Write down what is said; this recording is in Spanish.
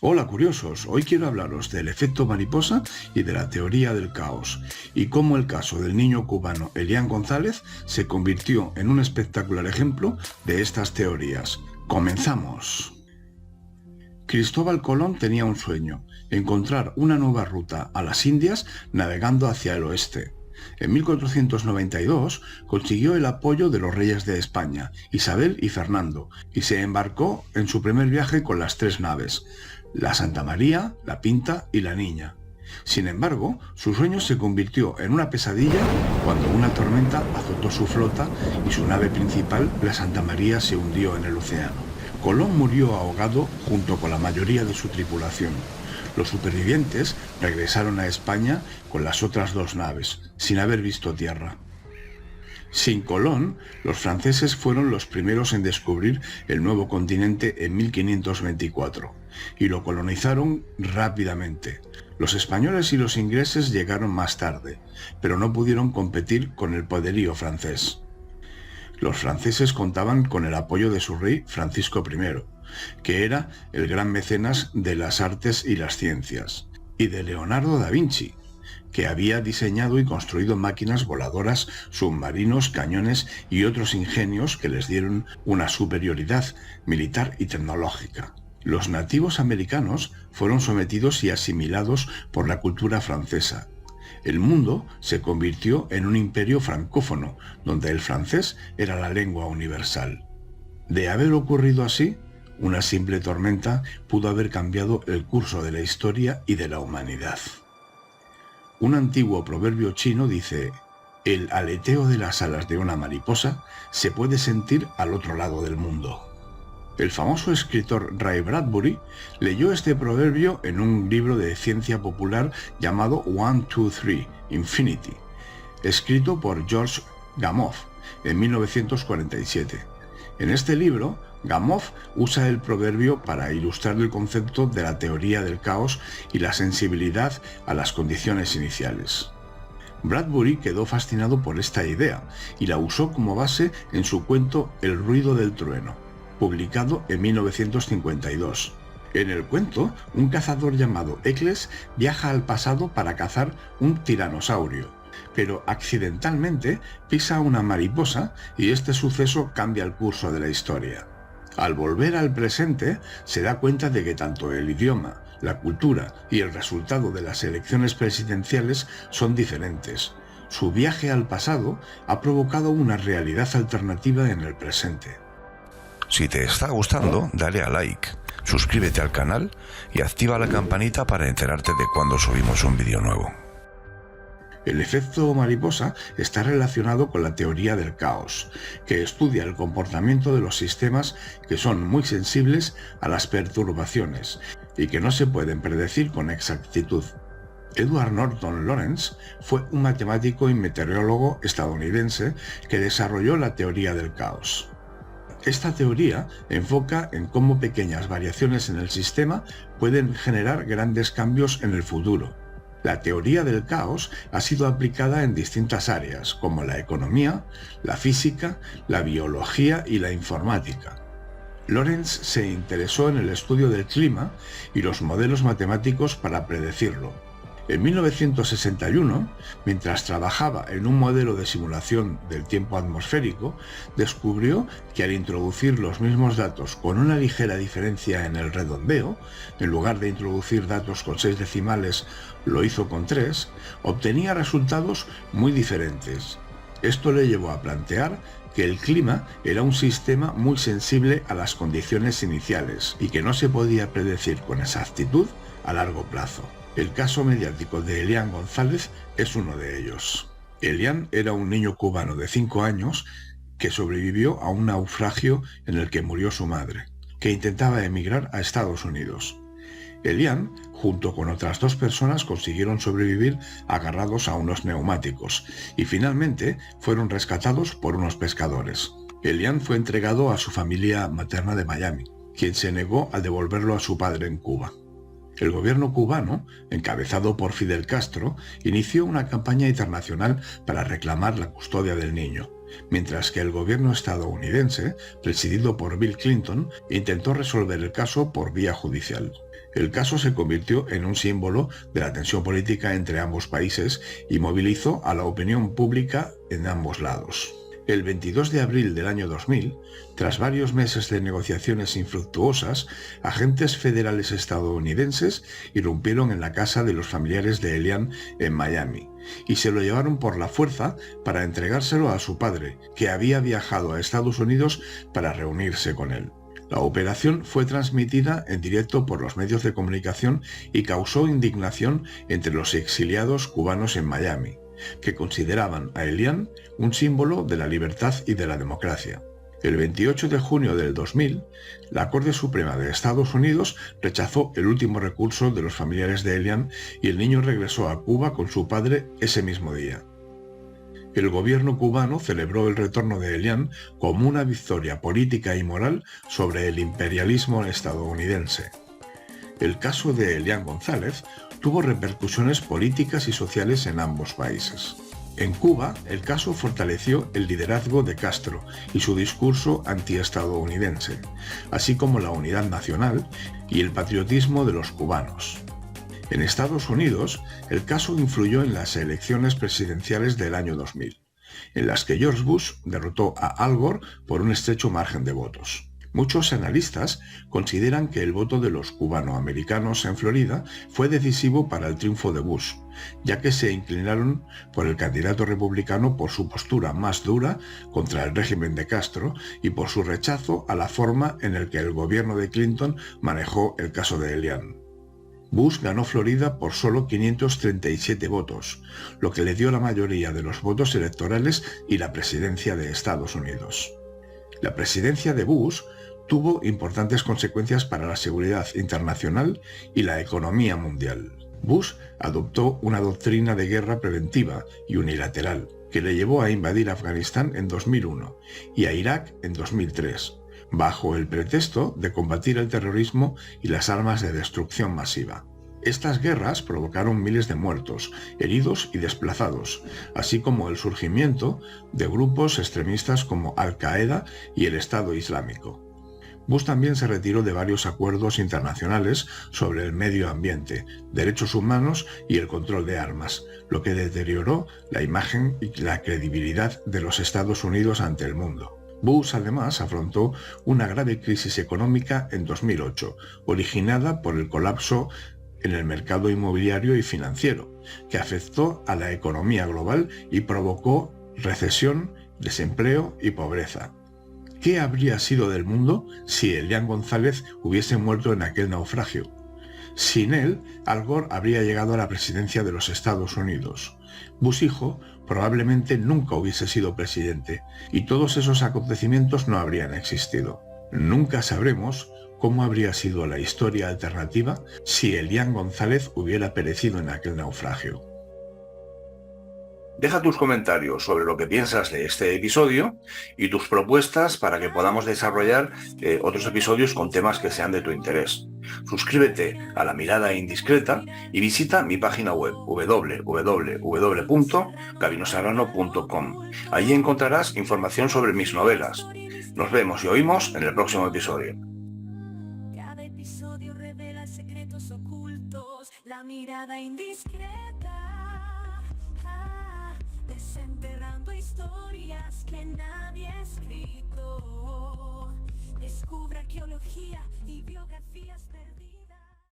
Hola curiosos, hoy quiero hablaros del efecto mariposa y de la teoría del caos, y cómo el caso del niño cubano Elian González se convirtió en un espectacular ejemplo de estas teorías. ¡Comenzamos! Cristóbal Colón tenía un sueño: encontrar una nueva ruta a las Indias navegando hacia el oeste. En 1492 consiguió el apoyo de los reyes de España, Isabel y Fernando, y se embarcó en su primer viaje con las tres naves, la Santa María, la Pinta y la Niña. Sin embargo, su sueño se convirtió en una pesadilla cuando una tormenta azotó su flota y su nave principal, la Santa María, se hundió en el océano. Colón murió ahogado junto con la mayoría de su tripulación. Los supervivientes regresaron a España con las otras dos naves, sin haber visto tierra. Sin Colón, los franceses fueron los primeros en descubrir el nuevo continente en 1524, y lo colonizaron rápidamente. Los españoles y los ingleses llegaron más tarde, pero no pudieron competir con el poderío francés. Los franceses contaban con el apoyo de su rey Francisco I, que era el gran mecenas de las artes y las ciencias, y de Leonardo da Vinci, que había diseñado y construido máquinas voladoras, submarinos, cañones y otros ingenios que les dieron una superioridad militar y tecnológica. Los nativos americanos fueron sometidos y asimilados por la cultura francesa. El mundo se convirtió en un imperio francófono, donde el francés era la lengua universal. De haber ocurrido así, una simple tormenta pudo haber cambiado el curso de la historia y de la humanidad. Un antiguo proverbio chino dice: el aleteo de las alas de una mariposa se puede sentir al otro lado del mundo. El famoso escritor Ray Bradbury leyó este proverbio en un libro de ciencia popular llamado 1, 2, 3, Infinity, escrito por George Gamow en 1947. En este libro, Gamow usa el proverbio para ilustrar el concepto de la teoría del caos y la sensibilidad a las condiciones iniciales. Bradbury quedó fascinado por esta idea y la usó como base en su cuento El ruido del trueno, publicado en 1952. En el cuento, un cazador llamado Eccles viaja al pasado para cazar un tiranosaurio, pero accidentalmente pisa una mariposa y este suceso cambia el curso de la historia. Al volver al presente, se da cuenta de que tanto el idioma, la cultura y el resultado de las elecciones presidenciales son diferentes. Su viaje al pasado ha provocado una realidad alternativa en el presente. Si te está gustando, dale a like, suscríbete al canal y activa la campanita para enterarte de cuando subimos un vídeo nuevo. El efecto mariposa está relacionado con la teoría del caos, que estudia el comportamiento de los sistemas que son muy sensibles a las perturbaciones y que no se pueden predecir con exactitud. Edward Norton Lawrence fue un matemático y meteorólogo estadounidense que desarrolló la teoría del caos. Esta teoría enfoca en cómo pequeñas variaciones en el sistema pueden generar grandes cambios en el futuro. La teoría del caos ha sido aplicada en distintas áreas, como la economía, la física, la biología y la informática. Lawrence se interesó en el estudio del clima y los modelos matemáticos para predecirlo. En 1961, mientras trabajaba en un modelo de simulación del tiempo atmosférico, descubrió que al introducir los mismos datos con una ligera diferencia en el redondeo, en lugar de introducir datos con 6 decimales, lo hizo con 3, obtenía resultados muy diferentes. Esto le llevó a plantear que el clima era un sistema muy sensible a las condiciones iniciales y que no se podía predecir con exactitud a largo plazo. El caso mediático de Elian González es uno de ellos. Elian era un niño cubano de 5 años que sobrevivió a un naufragio en el que murió su madre, que intentaba emigrar a Estados Unidos. Elian, junto con otras 2 personas, consiguieron sobrevivir agarrados a unos neumáticos y finalmente fueron rescatados por unos pescadores. Elian fue entregado a su familia materna de Miami, quien se negó a devolverlo a su padre en Cuba. El gobierno cubano, encabezado por Fidel Castro, inició una campaña internacional para reclamar la custodia del niño, mientras que el gobierno estadounidense, presidido por Bill Clinton, intentó resolver el caso por vía judicial. El caso se convirtió en un símbolo de la tensión política entre ambos países y movilizó a la opinión pública en ambos lados. El 22 de abril del año 2000, tras varios meses de negociaciones infructuosas, agentes federales estadounidenses irrumpieron en la casa de los familiares de Elian en Miami y se lo llevaron por la fuerza para entregárselo a su padre, que había viajado a Estados Unidos para reunirse con él. La operación fue transmitida en directo por los medios de comunicación y causó indignación entre los exiliados cubanos en Miami, que consideraban a Elian un símbolo de la libertad y de la democracia. El 28 de junio del 2000, la Corte Suprema de Estados Unidos rechazó el último recurso de los familiares de Elian y el niño regresó a Cuba con su padre ese mismo día. El gobierno cubano celebró el retorno de Elian como una victoria política y moral sobre el imperialismo estadounidense. El caso de Elian González tuvo repercusiones políticas y sociales en ambos países. En Cuba, el caso fortaleció el liderazgo de Castro y su discurso antiestadounidense, así como la unidad nacional y el patriotismo de los cubanos. En Estados Unidos, el caso influyó en las elecciones presidenciales del año 2000, en las que George Bush derrotó a Al Gore por un estrecho margen de votos. Muchos analistas consideran que el voto de los cubanoamericanos en Florida fue decisivo para el triunfo de Bush, ya que se inclinaron por el candidato republicano por su postura más dura contra el régimen de Castro y por su rechazo a la forma en la que el gobierno de Clinton manejó el caso de Elian. Bush ganó Florida por solo 537 votos, lo que le dio la mayoría de los votos electorales y la presidencia de Estados Unidos. La presidencia de Bush tuvo importantes consecuencias para la seguridad internacional y la economía mundial. Bush adoptó una doctrina de guerra preventiva y unilateral, que le llevó a invadir Afganistán en 2001 y a Irak en 2003, bajo el pretexto de combatir el terrorismo y las armas de destrucción masiva. Estas guerras provocaron miles de muertos, heridos y desplazados, así como el surgimiento de grupos extremistas como Al-Qaeda y el Estado Islámico. Bush también se retiró de varios acuerdos internacionales sobre el medio ambiente, derechos humanos y el control de armas, lo que deterioró la imagen y la credibilidad de los Estados Unidos ante el mundo. Bush además afrontó una grave crisis económica en 2008, originada por el colapso en el mercado inmobiliario y financiero, que afectó a la economía global y provocó recesión, desempleo y pobreza. ¿Qué habría sido del mundo si Elian González hubiese muerto en aquel naufragio? Sin él, Al Gore habría llegado a la presidencia de los Estados Unidos. Bush hijo probablemente nunca hubiese sido presidente, y todos esos acontecimientos no habrían existido. Nunca sabremos cómo habría sido la historia alternativa si Elian González hubiera perecido en aquel naufragio. Deja tus comentarios sobre lo que piensas de este episodio y tus propuestas para que podamos desarrollar otros episodios con temas que sean de tu interés. Suscríbete a La Mirada Indiscreta y visita mi página web www.gabinoserrano.com. Allí encontrarás información sobre mis novelas. Nos vemos y oímos en el próximo episodio. Cada episodio revela secretos ocultos, la mirada indiscreta, desenterrando historias que nadie ha escrito. Descubre arqueología y biografías perdidas.